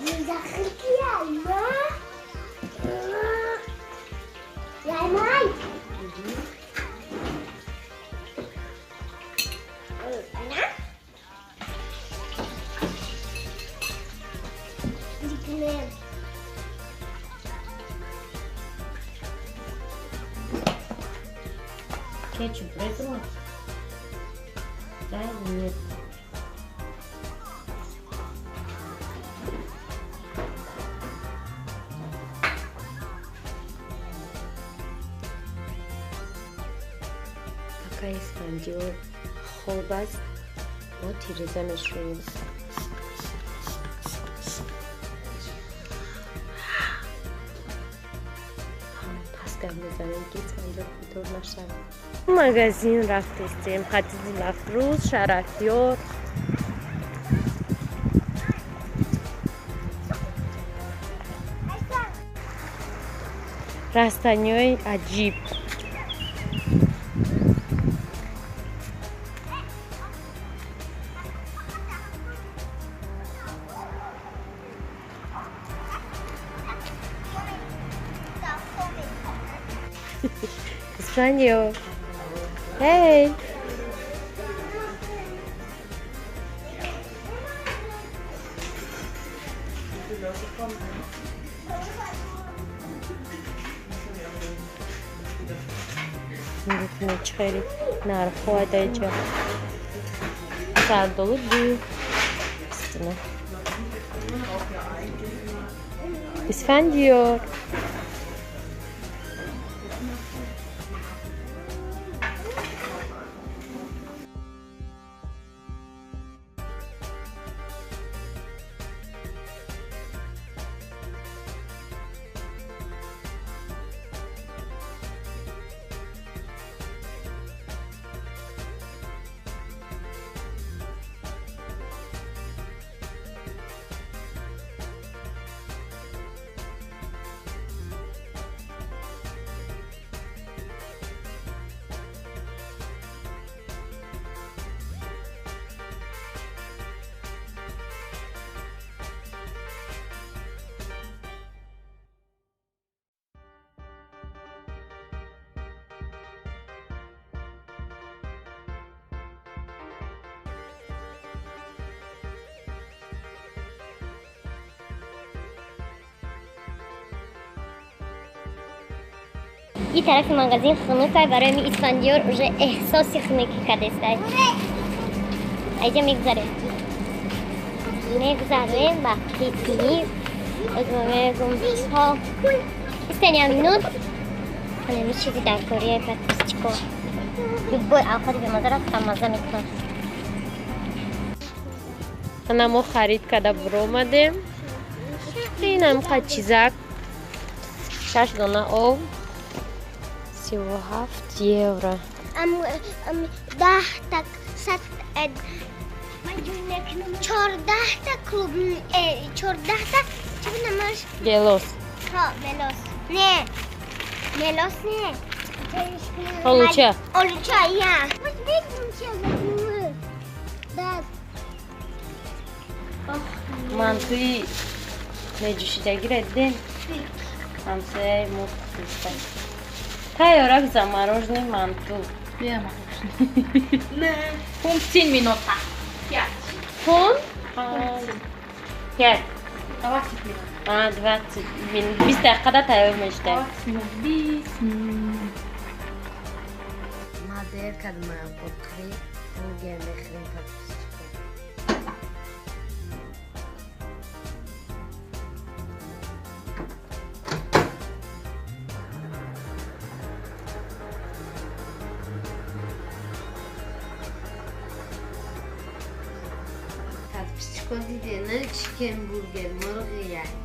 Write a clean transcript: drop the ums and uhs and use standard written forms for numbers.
داخل يلا يا ماي أنا دي كمان кетчуп брезгла. Да или нет? Такая испандила холбас. Вот и резанешь ее. مغازین رفتیم خطیزی لفروز شرفیار رستنیای عجیب Espanhol. Hey. میتونه خیلی نرخواه اینجا سردالو دی üstüne. İsfendiyar. یه طرف مغازین خنوکه برای می اسفندیار уже احساسی خنوکی کدسته اینجا میگذاریم با پیپی گمبیز ها استنی امینون همه چیزی در کوریه پتیسچیکو بول اوقات به مزار رفتم مزه میکنم انا ما خرید کده برو اومدیم این هم قد چیزک 6 دونه آب 37 یورو 10 تا 14 تا کلوب 14 تا چی نماش گلوس ها ملوس نه ملوس نه Oluça. Oluça ya. Mas benim şey var. Mantıyı meclisde girelim. Hamse mutlusta. Tayorak za мороженое манту. Я мороженое. Пунктин минута. 5. Фон? 5. 20 минут. 20 минут. 20 dakikada tayyor meşte. 20 минут. Madem kadma potri, bu gelmekle tatlısı. Tatlısı diye ne chicken burger, مرغ